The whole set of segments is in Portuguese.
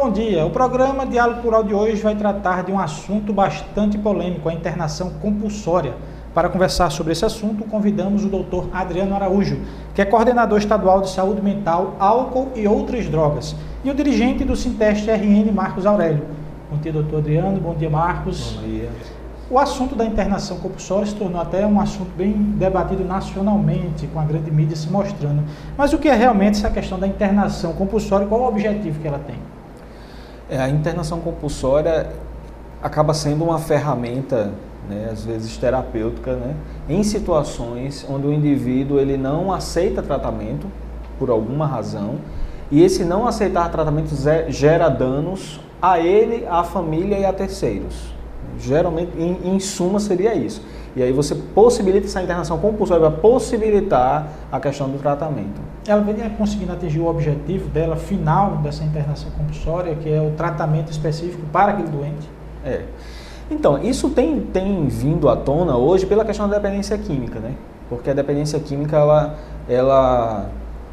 bom dia. O programa Diálogo Plural de hoje vai tratar de um assunto bastante polêmico, a internação compulsória. Para conversar sobre esse assunto, convidamos o Dr. Adriano Araújo, que é coordenador estadual de saúde mental, álcool e outras drogas, e o dirigente do Sinteste RN, Marcos Aurélio. Bom dia, doutor Adriano. Bom dia, Marcos. Bom dia. O assunto da internação compulsória se tornou até um assunto bem debatido nacionalmente, com a grande mídia se mostrando. Mas o que é realmente essa questão da internação compulsória e qual é o objetivo que ela tem? A internação compulsória acaba sendo uma ferramenta, né, às vezes terapêutica, né, em situações onde o indivíduo ele não aceita tratamento por alguma razão e esse não aceitar tratamento gera danos a ele, à família e a terceiros. Geralmente, em suma, seria isso. E aí você possibilita essa internação compulsória para possibilitar a questão do tratamento. Ela vem conseguindo atingir o objetivo dela, final dessa internação compulsória, que é o tratamento específico para aquele doente? Então, isso tem vindo à tona hoje pela questão da dependência química, né? Porque a dependência química,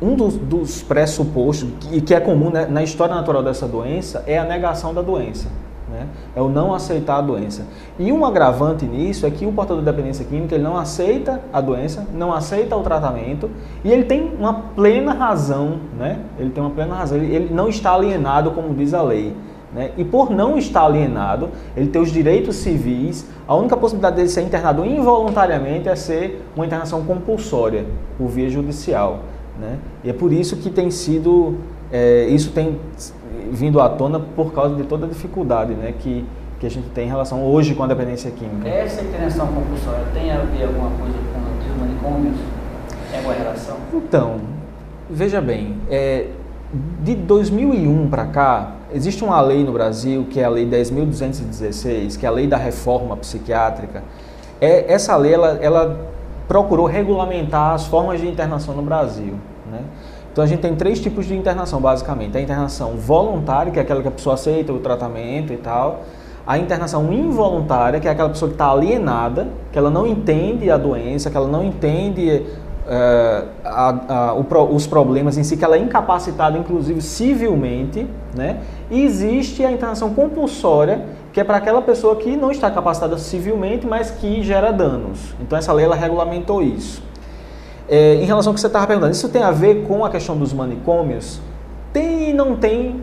um dos pressupostos, e que é comum, né, na história natural dessa doença, é a negação da doença. Né? É o não aceitar a doença. E um agravante nisso é que o portador de dependência química ele não aceita a doença, não aceita o tratamento e ele tem uma plena razão, né? Ele tem uma plena razão, ele não está alienado, como diz a lei. Né? E por não estar alienado, ele tem os direitos civis, a única possibilidade dele ser internado involuntariamente é ser uma internação compulsória, por via judicial. Né? E é por isso que tem sido, isso tem vindo à tona por causa de toda a dificuldade, né, que a gente tem em relação hoje com a dependência química. Essa internação compulsória tem a ver alguma coisa com os manicômios? Tem alguma relação? Então, veja bem, de 2001 para cá, existe uma lei no Brasil, que é a Lei 10.216, que é a Lei da Reforma Psiquiátrica. Essa lei, ela procurou regulamentar as formas de internação no Brasil, né? Então a gente tem 3 tipos de internação, basicamente. A internação voluntária, que é aquela que a pessoa aceita o tratamento e tal. A internação involuntária, que é aquela pessoa que está alienada, que ela não entende a doença, que ela não entende os problemas em si, que ela é incapacitada, inclusive civilmente, né? E existe a internação compulsória, que é para aquela pessoa que não está capacitada civilmente, mas que gera danos. Então essa lei ela regulamentou isso. Em relação ao que você estava perguntando, isso tem a ver com a questão dos manicômios? Tem e não tem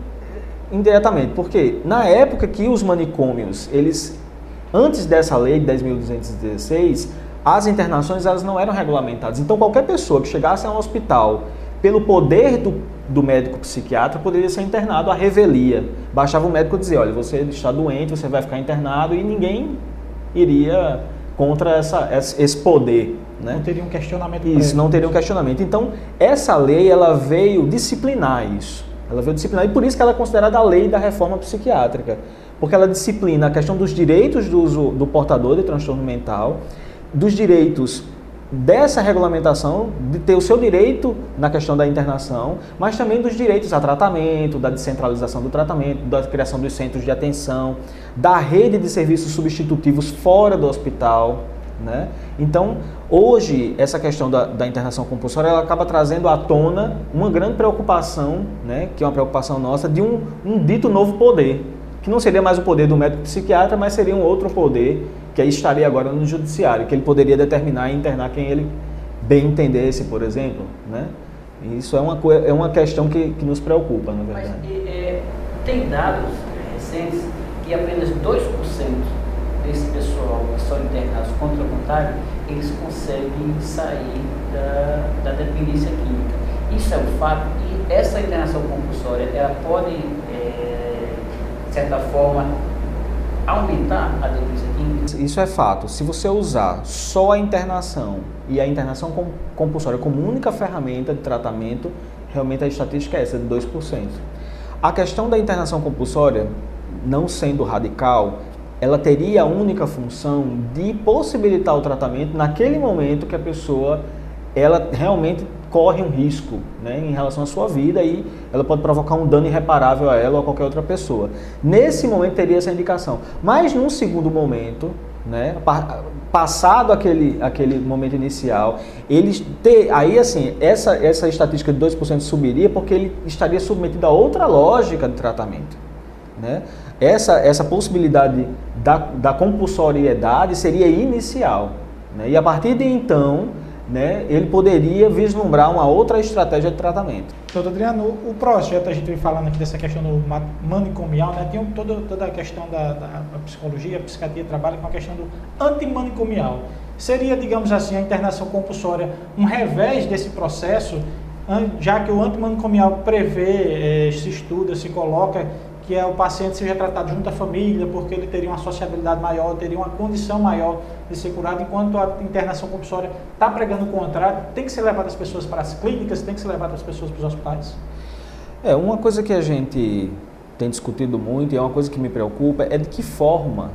indiretamente, porque na época que os manicômios, antes dessa lei de 10.216, as internações elas não eram regulamentadas. Então qualquer pessoa que chegasse a um hospital, pelo poder do médico psiquiatra, poderia ser internado à revelia. Bastava o médico dizer, olha, você está doente, você vai ficar internado, e ninguém iria contra esse poder. Né? Não teria um questionamento. Isso, não teria um questionamento. Então, essa lei ela veio disciplinar isso. Ela veio disciplinar, e por isso que ela é considerada a lei da reforma psiquiátrica. Porque ela disciplina a questão dos direitos do portador de transtorno mental, dos direitos dessa regulamentação, de ter o seu direito na questão da internação, mas também dos direitos a tratamento, da descentralização do tratamento, da criação dos centros de atenção, da rede de serviços substitutivos fora do hospital. Né? Então, hoje, essa questão da internação compulsória, ela acaba trazendo à tona uma grande preocupação, né? Que é uma preocupação nossa, de um dito novo poder, que não seria mais o poder do médico psiquiatra, mas seria um outro poder, que aí estaria agora no judiciário, que ele poderia determinar e internar quem ele bem entendesse, por exemplo. Né? E isso é uma questão que nos preocupa, na verdade. Mas tem dados recentes que apenas 2% desse pessoal que são internados contra a vontade, eles conseguem sair da dependência química. Isso é um fato, e essa internação compulsória, ela pode, de certa forma, aumentar a dependência química? Isso é fato. Se você usar só a internação e a internação compulsória como única ferramenta de tratamento, realmente a estatística é essa, de 2%. A questão da internação compulsória, não sendo radical, ela teria a única função de possibilitar o tratamento naquele momento que a pessoa ela realmente corre um risco, né, em relação à sua vida, e ela pode provocar um dano irreparável a ela ou a qualquer outra pessoa. Nesse momento teria essa indicação. Mas num segundo momento, né, passado aquele momento inicial, aí assim, essa estatística de 2% subiria porque ele estaria submetido a outra lógica de tratamento. né? Essa possibilidade da compulsoriedade seria inicial, né? E a partir de então, né, ele poderia vislumbrar uma outra estratégia de tratamento. Doutor Adriano, o projeto, a gente vem falando aqui dessa questão do manicomial, né? Tem toda a questão da psicologia, a psiquiatria trabalha com a questão do antimanicomial. Seria, digamos assim, a internação compulsória um revés desse processo, já que o antimanicomial prevê, se estuda, se coloca que o paciente seja tratado junto à família, porque ele teria uma sociabilidade maior, teria uma condição maior de ser curado, enquanto a internação compulsória está pregando o contrário. Tem que ser levado as pessoas para as clínicas, tem que ser levado as pessoas para os hospitais? Uma coisa que a gente tem discutido muito, e é uma coisa que me preocupa, é de que forma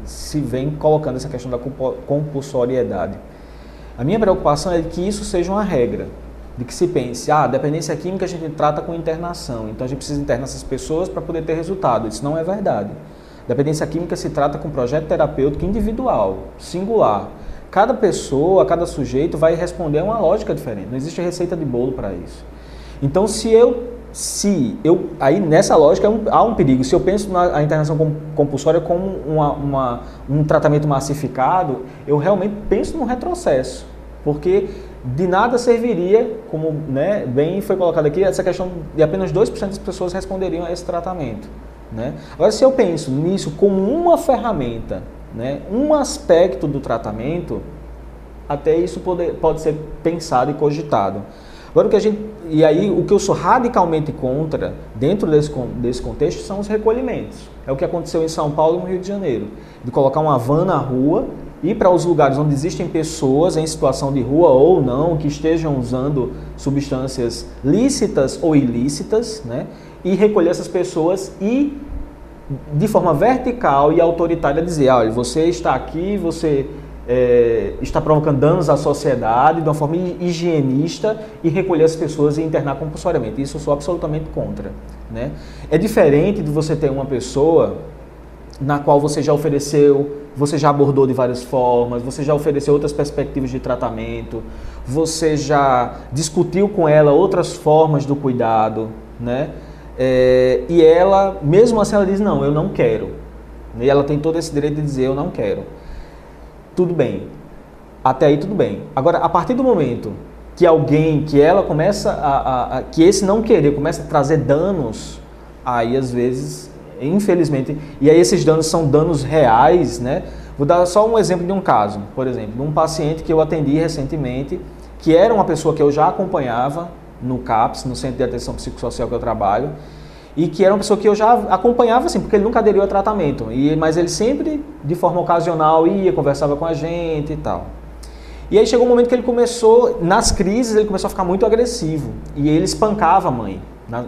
se vem colocando essa questão da compulsoriedade. A minha preocupação é de que isso seja uma regra, de que se pense, dependência química a gente trata com internação, então a gente precisa internar essas pessoas para poder ter resultado. Isso não é verdade. Dependência química se trata com um projeto terapêutico individual, singular. Cada pessoa, cada sujeito vai responder a uma lógica diferente, não existe receita de bolo para isso. Então aí nessa lógica há um perigo. Se eu penso na internação compulsória como um tratamento massificado, eu realmente penso num retrocesso, porque de nada serviria, como, né, bem foi colocado aqui, essa questão de apenas 2% das pessoas responderiam a esse tratamento, né? Agora, se eu penso nisso como uma ferramenta, né, um aspecto do tratamento, até isso pode ser pensado e cogitado. Agora, o que eu sou radicalmente contra, dentro desse contexto, são os recolhimentos. É o que aconteceu em São Paulo e no Rio de Janeiro, de colocar uma van na rua, ir para os lugares onde existem pessoas em situação de rua ou não, que estejam usando substâncias lícitas ou ilícitas, né, e recolher essas pessoas e, de forma vertical e autoritária, dizer, olha, você está aqui, você está provocando danos à sociedade de uma forma higienista, e recolher as pessoas e internar compulsoriamente. Isso eu sou absolutamente contra, né? É diferente de você ter uma pessoa na qual você já ofereceu, você já abordou de várias formas, você já ofereceu outras perspectivas de tratamento, você já discutiu com ela outras formas do cuidado, né? E ela, mesmo assim, ela diz, não, eu não quero. E ela tem todo esse direito de dizer, eu não quero. Tudo bem. Até aí tudo bem. Agora, a partir do momento que ela começa que esse não querer começa a trazer danos, aí às vezes, infelizmente, e aí esses danos são danos reais, né? Vou dar só um exemplo de um caso, por exemplo, de um paciente que eu atendi recentemente, que era uma pessoa que eu já acompanhava no CAPS, no Centro de Atenção Psicossocial que eu trabalho, e que era uma pessoa que eu já acompanhava, assim, porque ele nunca aderiu a tratamento, mas ele sempre, de forma ocasional, conversava com a gente e tal. E aí chegou um momento que ele começou, nas crises, ele começou a ficar muito agressivo, e ele espancava a mãe,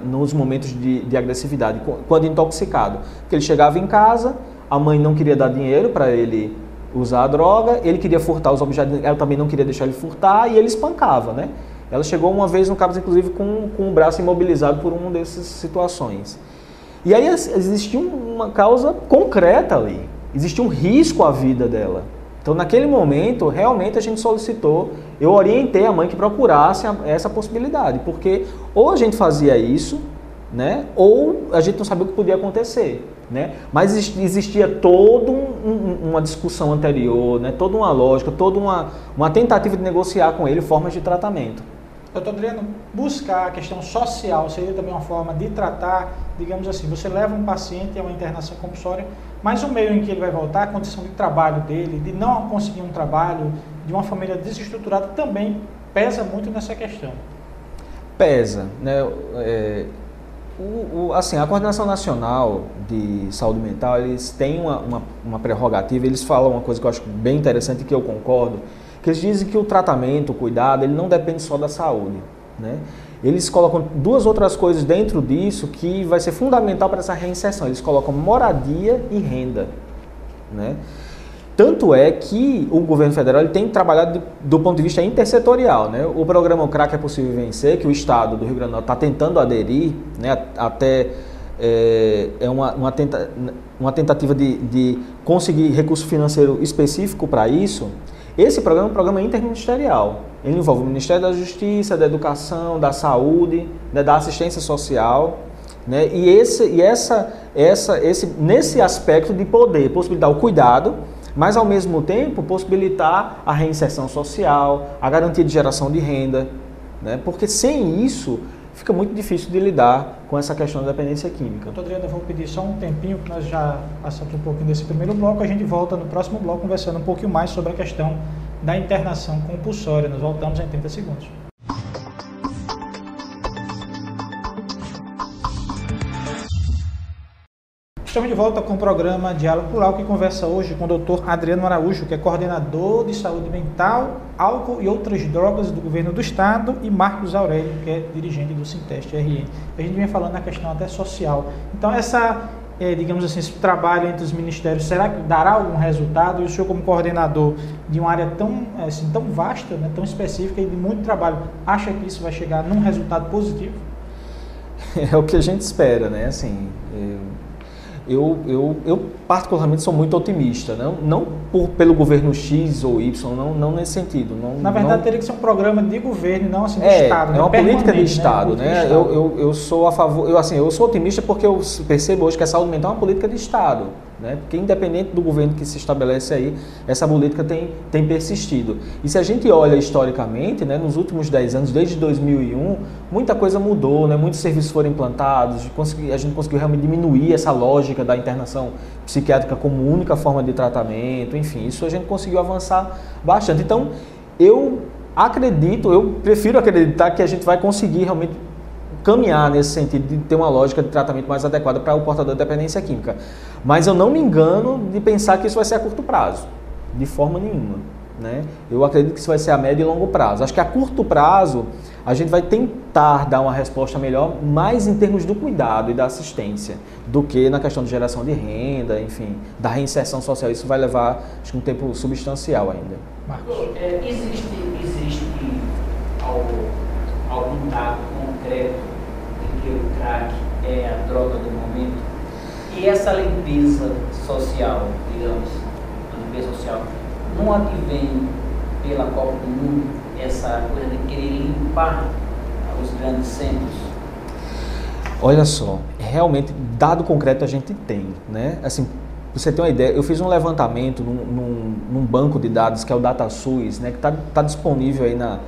nos momentos de agressividade, quando intoxicado. Porque ele chegava em casa, a mãe não queria dar dinheiro para ele usar a droga, ele queria furtar os objetos, ela também não queria deixar ele furtar, e ele espancava, né? Ela chegou uma vez no CAPS, inclusive, com o braço imobilizado por uma dessas situações. E aí existia uma causa concreta ali, existia um risco à vida dela. Então, naquele momento, realmente a gente solicitou, eu orientei a mãe que procurasse essa possibilidade, porque ou a gente fazia isso, né, ou a gente não sabia o que podia acontecer, né? Mas existia toda uma discussão anterior, né, toda uma lógica, toda uma tentativa de negociar com ele formas de tratamento. Doutor Adriano, buscar a questão social seria também uma forma de tratar, digamos assim, você leva um paciente a uma internação compulsória, mas o meio em que ele vai voltar, a condição de trabalho dele, de não conseguir um trabalho, de uma família desestruturada, também pesa muito nessa questão. Pesa, né? Assim, a Coordenação Nacional de Saúde Mental, eles têm uma prerrogativa, eles falam uma coisa que eu acho bem interessante e que eu concordo, que eles dizem que o tratamento, o cuidado, ele não depende só da saúde, né? Eles colocam duas outras coisas dentro disso que vai ser fundamental para essa reinserção. Eles colocam moradia e renda, né? Tanto é que o governo federal ele tem trabalhado do ponto de vista intersetorial, né? O programa O Crack é Possível Vencer, que o Estado do Rio Grande do Norte está tentando aderir, né? Até uma tentativa de conseguir recurso financeiro específico para isso. Esse programa é um programa interministerial. Ele envolve o Ministério da Justiça, da Educação, da Saúde, né, da Assistência Social, né? E nesse aspecto de poder possibilitar o cuidado, mas ao mesmo tempo possibilitar a reinserção social, a garantia de geração de renda, né? Porque sem isso fica muito difícil de lidar com essa questão da dependência química. Doutor Adriano, eu vou pedir só um tempinho, que nós já passamos um pouquinho desse primeiro bloco, a gente volta no próximo bloco conversando um pouquinho mais sobre a questão da internação compulsória. Nós voltamos em 30 segundos. Estamos de volta com o programa Diálogo Plural, que conversa hoje com o Dr. Adriano Araújo, que é coordenador de saúde mental, álcool e outras drogas do governo do estado, e Marcos Aurélio, que é dirigente do Sinteste RN. A gente vem falando na questão até social. Então, digamos assim, esse trabalho entre os ministérios, será que dará algum resultado? E o senhor, como coordenador de uma área tão vasta, né, tão específica e de muito trabalho, acha que isso vai chegar num resultado positivo? É o que a gente espera, né? Assim, eu particularmente sou muito otimista, não pelo governo X ou Y, não nesse sentido. Na verdade, teria que ser um programa de governo, não assim do Estado. É uma política de Estado, né? Eu sou a favor, eu sou otimista porque eu percebo hoje que a saúde mental é uma política de Estado, né? Porque independente do governo que se estabelece aí, essa política tem persistido. E se a gente olha historicamente, né, nos últimos 10 anos, desde 2001, muita coisa mudou, né? Muitos serviços foram implantados, a gente conseguiu realmente diminuir essa lógica da internação psiquiátrica como única forma de tratamento, enfim, isso a gente conseguiu avançar bastante. Então, eu prefiro acreditar que a gente vai conseguir realmente caminhar nesse sentido de ter uma lógica de tratamento mais adequada para o portador de dependência química. Mas eu não me engano de pensar que isso vai ser a curto prazo, de forma nenhuma, né? Eu acredito que isso vai ser a médio e longo prazo. Acho que a curto prazo a gente vai tentar dar uma resposta melhor, mais em termos do cuidado e da assistência, do que na questão de geração de renda, enfim, da reinserção social. Isso vai levar, acho que um tempo substancial ainda. Marcos, existe algum dado concreto de que o crack é a droga do momento? E essa limpeza social, digamos, a limpeza social, não advém pela Copa do Mundo, essa coisa de querer limpar os grandes centros? Olha só, realmente, dado concreto a gente tem, né? Assim, pra você ter uma ideia, eu fiz um levantamento num banco de dados que é o DataSUS, né? Que tá disponível aí na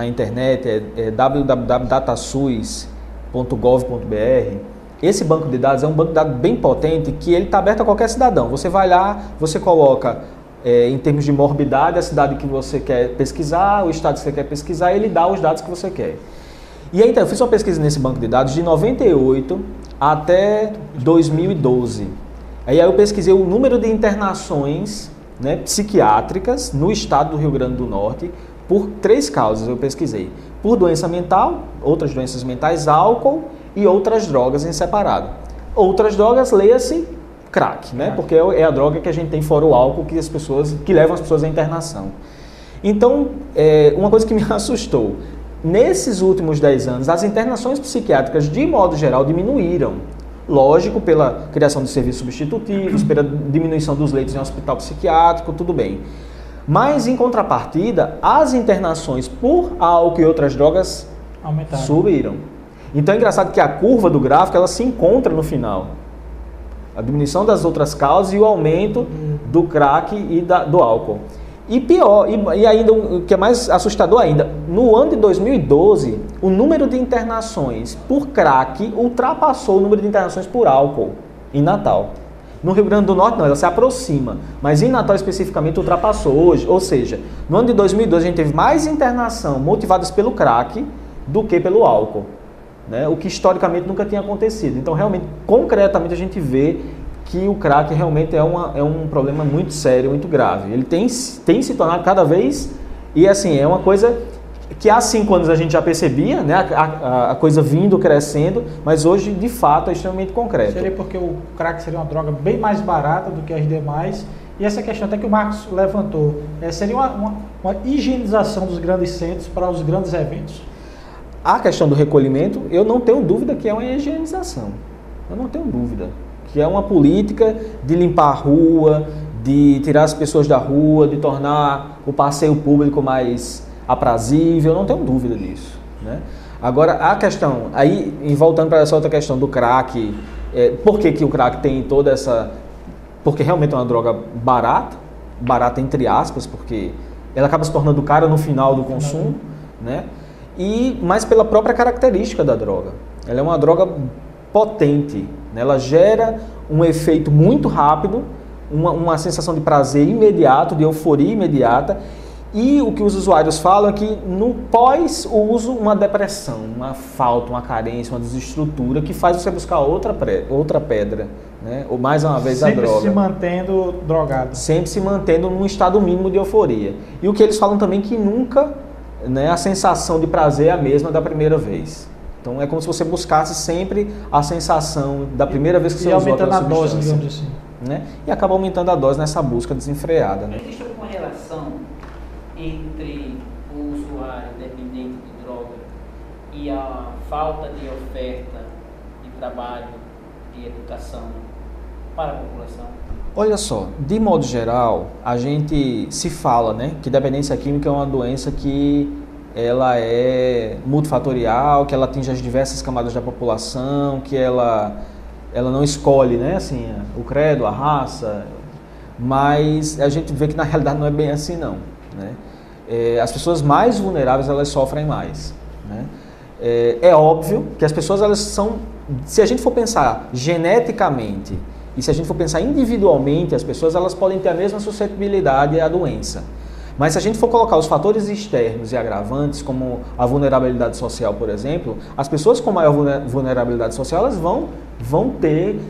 internet, é www.datasus.gov.br. Esse banco de dados é um banco de dados bem potente que ele está aberto a qualquer cidadão. Você vai lá, você coloca em termos de morbidade a cidade que você quer pesquisar, o estado que você quer pesquisar, e ele dá os dados que você quer. E aí, então, eu fiz uma pesquisa nesse banco de dados de 98 até 2012. Aí eu pesquisei o número de internações, né, psiquiátricas no estado do Rio Grande do Norte por 3 causas. Eu pesquisei por doença mental, outras doenças mentais, álcool e outras drogas em separado. Outras drogas, leia-se crack, né? Porque é a droga que a gente tem fora o álcool que levam as pessoas à internação. Então, uma coisa que me assustou, nesses últimos 10 anos, as internações psiquiátricas, de modo geral, diminuíram. Lógico, pela criação de serviços substitutivos, pela diminuição dos leitos em hospital psiquiátrico, tudo bem. Mas, em contrapartida, as internações por álcool e outras drogas subiram. Então, é engraçado que a curva do gráfico, ela se encontra no final. A diminuição das outras causas e o aumento do crack e do álcool. E pior, e ainda o que é mais assustador ainda, no ano de 2012, o número de internações por crack ultrapassou o número de internações por álcool em Natal. No Rio Grande do Norte não, ela se aproxima, mas em Natal especificamente ultrapassou hoje. Ou seja, no ano de 2012 a gente teve mais internação motivadas pelo crack do que pelo álcool, né? O que historicamente nunca tinha acontecido. Então, realmente, concretamente, a gente vê que o crack realmente é um problema muito sério, muito grave. Ele tem se tornado cada vez, e assim, é uma coisa que há 5 anos a gente já percebia, né? A coisa vindo, crescendo, mas hoje, de fato, é extremamente concreto. Seria porque o crack seria uma droga bem mais barata do que as demais, e essa questão até que o Marcos levantou, seria uma higienização dos grandes centros para os grandes eventos? A questão do recolhimento, eu não tenho dúvida que é uma higienização. Eu não tenho dúvida. Que é uma política de limpar a rua, de tirar as pessoas da rua, de tornar o passeio público mais aprazível. Eu não tenho dúvida disso, né? Agora, a questão, aí voltando para essa outra questão do crack Por que o crack tem toda essa... Porque realmente é uma droga barata entre aspas, porque ela acaba se tornando cara no final do consumo, né? Mas pela própria característica da droga. Ela é uma droga potente, né? Ela gera um efeito muito rápido, uma sensação de prazer imediato, de euforia imediata, e o que os usuários falam é que no pós-uso, uma depressão, uma falta, uma carência, uma desestrutura que faz você buscar outra pedra, né? Ou mais uma vez a droga. Sempre se mantendo drogado. Sempre se mantendo num estado mínimo de euforia. E o que eles falam também que nunca, né, a sensação de prazer é a mesma da primeira vez. Então é como se você buscasse sempre a sensação da primeira vez que você usou aquela substância. Aumentando a dose, digamos assim. Né? E acaba aumentando a dose nessa busca desenfreada. Né? Existe alguma relação entre o usuário dependente de droga e a falta de oferta de trabalho, de educação para a população? Olha só, de modo geral, a gente se fala, né, que dependência química é uma doença que ela é multifatorial, que ela atinge as diversas camadas da população, que ela não escolhe, né, assim, o credo, a raça, mas a gente vê que na realidade não é bem assim não, né? As pessoas mais vulneráveis elas sofrem mais, né? É óbvio que as pessoas elas são, se a gente for pensar geneticamente e se a gente for pensar individualmente, as pessoas elas podem ter a mesma suscetibilidade à doença. Mas se a gente for colocar os fatores externos e agravantes, como a vulnerabilidade social, por exemplo, as pessoas com maior vulnerabilidade social elas vão ter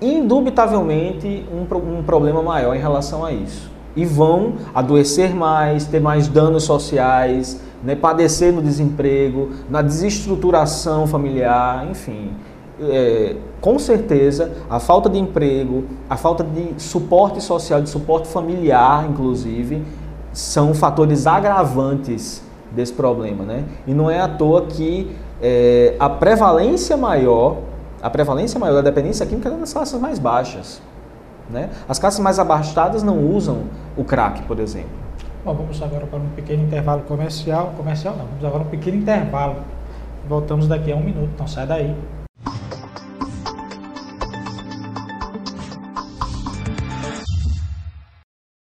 indubitavelmente um problema maior em relação a isso. E vão adoecer mais, ter mais danos sociais, né, padecer no desemprego, na desestruturação familiar, enfim. Com certeza, a falta de emprego, a falta de suporte social, de suporte familiar, inclusive, são fatores agravantes desse problema, né? E não é à toa que a prevalência maior da dependência química é nas classes mais baixas, né? As classes mais abastadas não usam o crack, por exemplo. Bom, vamos agora para um pequeno intervalo comercial. Comercial não, vamos agora para um pequeno intervalo. Voltamos daqui a 1 minuto, então sai daí.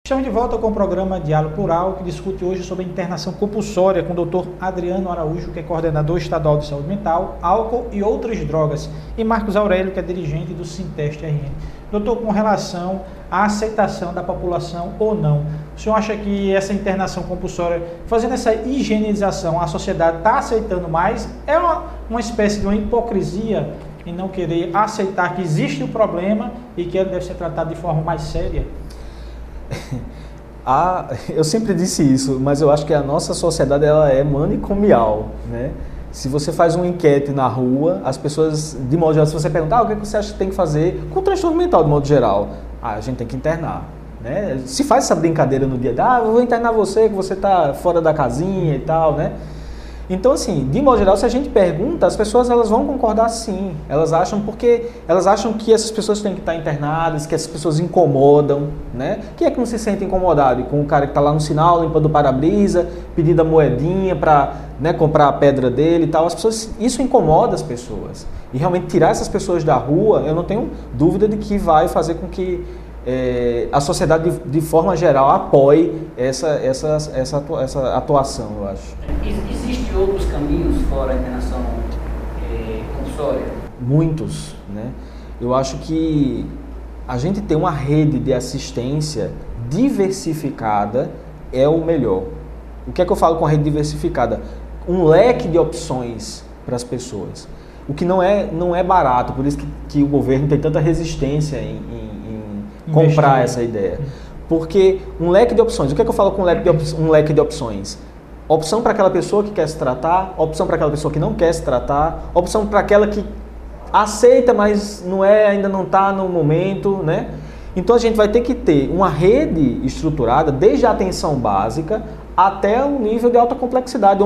Estamos de volta com o programa Diálogo Plural, que discute hoje sobre a internação compulsória com o Dr. Adriano Araújo, que é coordenador estadual de saúde mental, álcool e outras drogas, e Marcos Aurélio, que é dirigente do Sinteste RN. Doutor, com relação à aceitação da população ou não, o senhor acha que essa internação compulsória, fazendo essa higienização, a sociedade está aceitando mais? É uma espécie de uma hipocrisia em não querer aceitar que existe o problema e que ele deve ser tratado de forma mais séria? Eu sempre disse isso, mas eu acho que a nossa sociedade ela é manicomial, né? Se você faz uma enquete na rua, as pessoas, de modo geral, se você perguntar o que você acha que tem que fazer com o transtorno mental, de modo geral, a gente tem que internar, né? Se faz essa brincadeira no dia, eu vou internar você, que você está fora da casinha e tal, né? Então, assim, de modo geral, se a gente pergunta, as pessoas elas vão concordar sim. Elas acham que essas pessoas têm que estar internadas, que essas pessoas incomodam, né? Quem é que não se sente incomodado com o cara que está lá no sinal, limpando o para-brisa, pedindo a moedinha para, né, comprar a pedra dele e tal? Isso incomoda as pessoas. E realmente tirar essas pessoas da rua, eu não tenho dúvida de que vai fazer com que a sociedade, de forma geral, apoie essa atuação, eu acho. Existem outros caminhos fora a internação compulsória? Muitos, né? Eu acho que a gente ter uma rede de assistência diversificada é o melhor. O que é que eu falo com a rede diversificada? Um leque de opções para as pessoas. O que não é barato, por isso que o governo tem tanta resistência em comprar essa ideia. Porque um leque de opções, o que é que eu falo com um leque de opções? Opção para aquela pessoa que quer se tratar, opção para aquela pessoa que não quer se tratar, opção para aquela que aceita, mas ainda não está no momento, né? Então a gente vai ter que ter uma rede estruturada, desde a atenção básica até o nível de alta complexidade,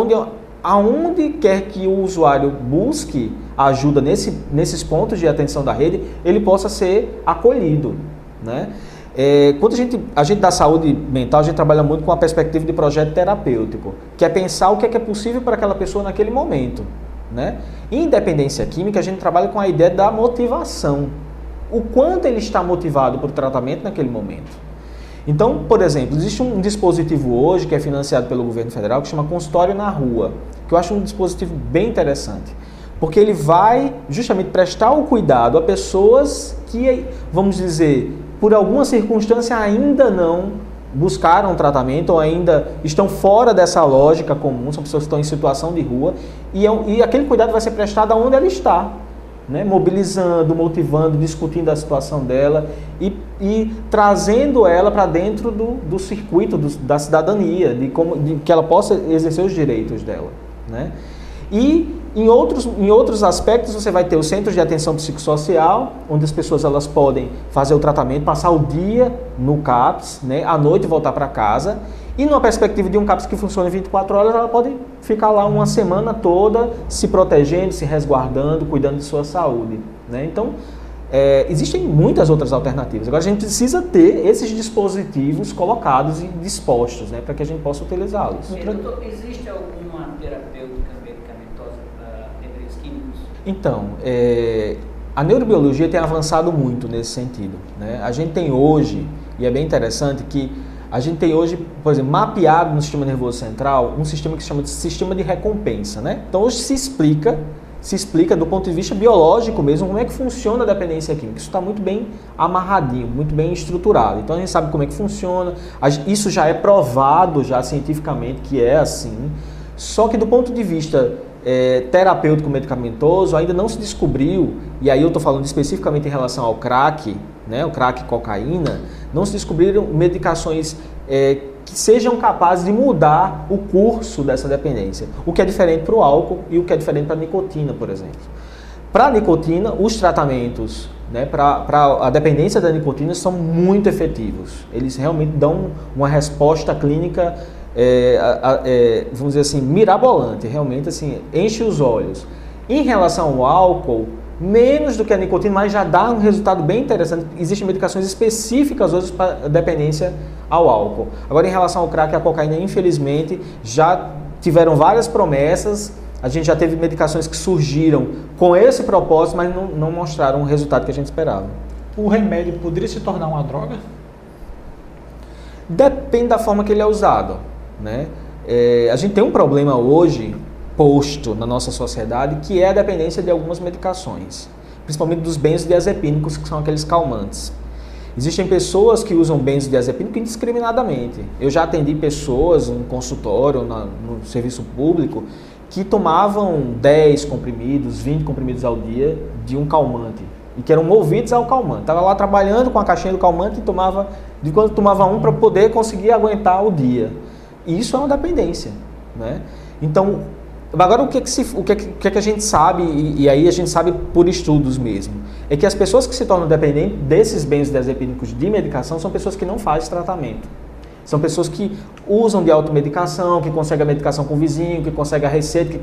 aonde quer que o usuário busque ajuda nesses pontos de atenção da rede, ele possa ser acolhido, né? Quando a gente da saúde mental, a gente trabalha muito com a perspectiva de projeto terapêutico, que é pensar o que é possível para aquela pessoa naquele momento, né? Em dependência química, a gente trabalha com a ideia da motivação. O quanto ele está motivado por tratamento naquele momento. Então, por exemplo, existe um dispositivo hoje que é financiado pelo governo federal que chama Consultório na Rua, que eu acho um dispositivo bem interessante, porque ele vai justamente prestar o cuidado a pessoas que, vamos dizer, por alguma circunstância ainda não buscaram tratamento ou ainda estão fora dessa lógica comum, são pessoas que estão em situação de rua, e aquele cuidado vai ser prestado aonde ela está, né? Mobilizando, motivando, discutindo a situação dela e trazendo ela para dentro do circuito da cidadania, de que ela possa exercer os direitos dela, né? E em outros aspectos você vai ter os centros de atenção psicossocial, onde as pessoas elas podem fazer o tratamento, passar o dia no CAPS, né, à noite voltar para casa. E numa perspectiva de um CAPS que funciona 24 horas, ela pode ficar lá uma semana toda se protegendo, se resguardando, cuidando de sua saúde, né? Então, existem muitas outras alternativas. Agora a gente precisa ter esses dispositivos colocados e dispostos, né, para que a gente possa utilizá-los. Doutor, existe alguma terapêutica medicamentosa para dependentes químicos? Então, a neurobiologia tem avançado muito nesse sentido, né? A gente tem hoje, e é bem interessante que a gente tem hoje, por exemplo, mapeado no sistema nervoso central, um sistema que se chama de sistema de recompensa, né? Então hoje se explica do ponto de vista biológico mesmo como é que funciona a dependência química. Isso está muito bem amarradinho, muito bem estruturado. Então a gente sabe como é que funciona, isso já é provado já cientificamente que é assim, só que do ponto de vista terapêutico medicamentoso ainda não se descobriu, e aí eu estou falando especificamente em relação ao crack, né, o crack e cocaína, não se descobriram medicações que sejam capazes de mudar o curso dessa dependência, o que é diferente para o álcool e o que é diferente para a nicotina, por exemplo. Para a nicotina, os tratamentos, né, para a dependência da nicotina são muito efetivos. Eles realmente dão uma resposta clínica, vamos dizer assim, mirabolante, realmente assim, enche os olhos. Em relação ao álcool, menos do que a nicotina, mas já dá um resultado bem interessante. Existem medicações específicas hoje para dependência ao álcool. Agora, em relação ao crack e à cocaína, infelizmente, já tiveram várias promessas. A gente já teve medicações que surgiram com esse propósito, mas não mostraram o resultado que a gente esperava. O remédio poderia se tornar uma droga? Depende da forma que ele é usado, né? A gente tem um problema hoje posto na nossa sociedade, que é a dependência de algumas medicações, principalmente dos benzodiazepínicos, que são aqueles calmantes. Existem pessoas que usam benzodiazepínico indiscriminadamente. Eu já atendi pessoas no consultório, no serviço público, que tomavam 10 comprimidos, 20 comprimidos ao dia de um calmante, e que eram movidos ao calmante. Estava lá trabalhando com a caixinha do calmante e tomava um para poder conseguir aguentar o dia. E isso é uma dependência, né? Então, agora o que a gente sabe, e aí a gente sabe por estudos mesmo, é que as pessoas que se tornam dependentes desses benzodiazepínicos de medicação são pessoas que não fazem tratamento. São pessoas que usam de automedicação, que conseguem a medicação com o vizinho, que conseguem a receita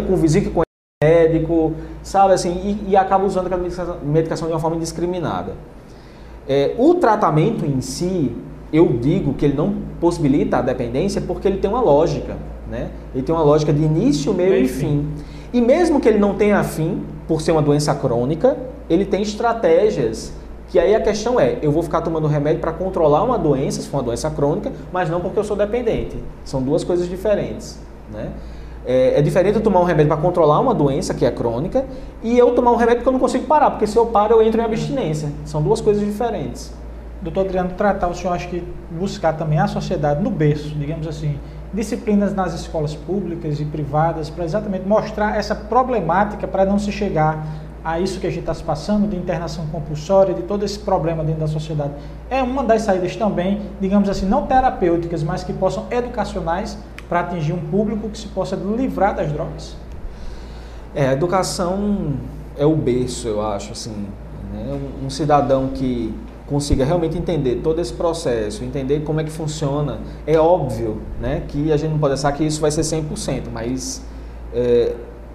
com o vizinho, que conhece o médico, sabe assim, e acabam usando aquela medicação de uma forma indiscriminada. O tratamento em si, eu digo que ele não possibilita a dependência porque ele tem uma lógica, né? Ele tem uma lógica de início, meio e fim. E mesmo que ele não tenha fim, por ser uma doença crônica, ele tem estratégias, que aí a questão eu vou ficar tomando remédio para controlar uma doença, se for uma doença crônica, mas não porque eu sou dependente. São duas coisas diferentes, né? É diferente eu tomar um remédio para controlar uma doença que é crônica e eu tomar um remédio porque eu não consigo parar, porque se eu paro eu entro em abstinência. São duas coisas diferentes. Doutor Adriano, o senhor acha que buscar também a sociedade no berço, digamos assim, disciplinas nas escolas públicas e privadas para exatamente mostrar essa problemática para não se chegar a isso que a gente está se passando de internação compulsória, de todo esse problema dentro da sociedade. É uma das saídas também, digamos assim, não terapêuticas, mas que possam educacionais para atingir um público que se possa livrar das drogas? A educação é o berço, eu acho, assim, né? Um cidadão que consiga realmente entender todo esse processo, entender como é que funciona. É óbvio, né, que a gente não pode achar que isso vai ser 100%, mas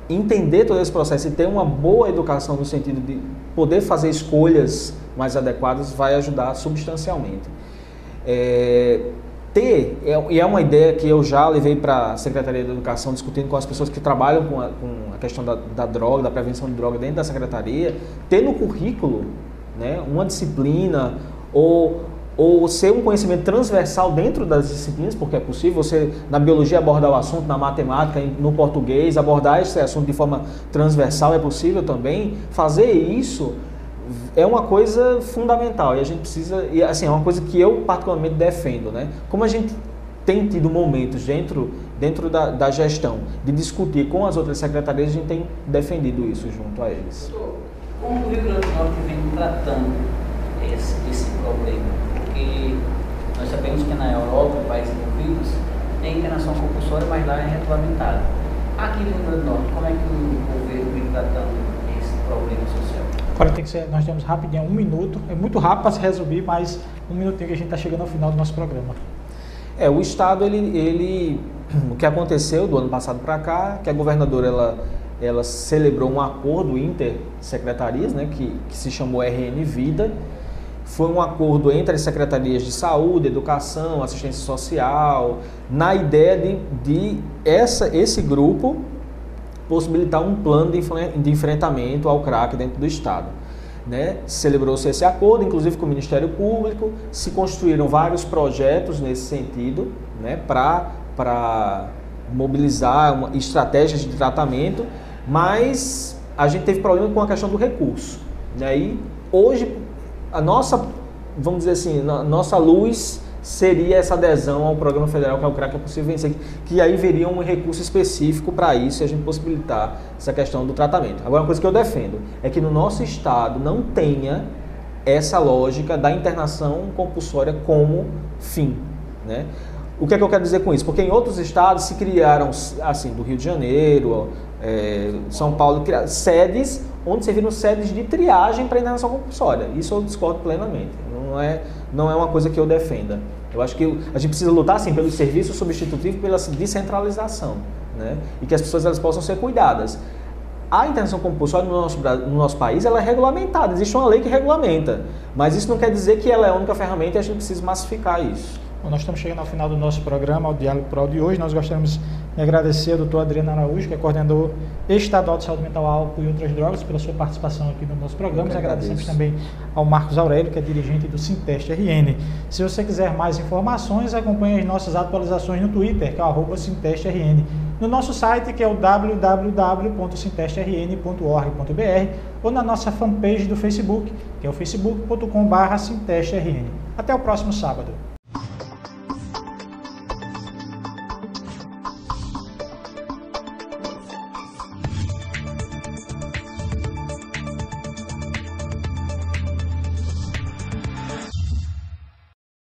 entender todo esse processo e ter uma boa educação no sentido de poder fazer escolhas mais adequadas vai ajudar substancialmente. e é uma ideia que eu já levei para a Secretaria de Educação, discutindo com as pessoas que trabalham com a questão da droga, da prevenção de droga dentro da Secretaria, ter no currículo, né, uma disciplina ou ser um conhecimento transversal dentro das disciplinas, porque é possível você, na biologia, abordar o assunto, na matemática, no português, abordar esse assunto de forma transversal, é possível também. Fazer isso é uma coisa fundamental e a gente precisa, e assim, é uma coisa que eu particularmente defendo, né? Como a gente tem tido momentos dentro da gestão de discutir com as outras secretarias, a gente tem defendido isso junto a eles. Como o Rio Grande do Norte vem tratando esse problema? Porque nós sabemos que na Europa, em países envolvidos, tem internação compulsória, mas lá é regulamentado. Aqui no Rio Grande do Norte, como é que o governo vem tratando esse problema social? Agora nós temos rapidinho 1 minuto, é muito rápido para se resumir, mas 1 minutinho que a gente está chegando ao final do nosso programa. O Estado, o que aconteceu do ano passado para cá, que a governadora ela celebrou um acordo intersecretarias, né, que se chamou RN Vida. Foi um acordo entre as secretarias de saúde, educação, assistência social, na ideia de esse grupo possibilitar um plano de enfrentamento ao crack dentro do Estado. Né? Celebrou-se esse acordo, inclusive com o Ministério Público, se construíram vários projetos nesse sentido, né, para mobilizar estratégias de tratamento, mas a gente teve problema com a questão do recurso. E aí, hoje, a nossa, vamos dizer assim, nossa luz seria essa adesão ao programa federal que é o CRAC é possível vencer, que aí veria um recurso específico para isso e a gente possibilitar essa questão do tratamento. Agora, uma coisa que eu defendo é que no nosso estado não tenha essa lógica da internação compulsória como fim, né? O que é que eu quero dizer com isso? Porque em outros estados se criaram, assim, do Rio de Janeiro, São Paulo, sedes onde serviram sedes de triagem para internação compulsória. Isso eu discordo plenamente. Não é uma coisa que eu defenda. Eu acho que a gente precisa lutar, assim, pelo serviço substitutivo, pela descentralização, né? E que as pessoas elas possam ser cuidadas. A internação compulsória no nosso país ela é regulamentada, existe uma lei que regulamenta, mas isso não quer dizer que ela é a única ferramenta e a gente precisa massificar isso. Bom, nós estamos chegando ao final do nosso programa, ao Diálogo Pro de hoje. Nós gostaríamos de agradecer ao doutor Adriano Araújo, que é coordenador estadual de saúde mental, álcool e outras drogas, pela sua participação aqui no nosso programa. Agradecemos também ao Marcos Aurélio, que é dirigente do Sinteste RN. Se você quiser mais informações, acompanhe as nossas atualizações no Twitter, que é o @SintesteRN. No nosso site, que é o www.sintesterrn.org.br, ou na nossa fanpage do Facebook, que é o facebook.com/SintesteRN. Até o próximo sábado.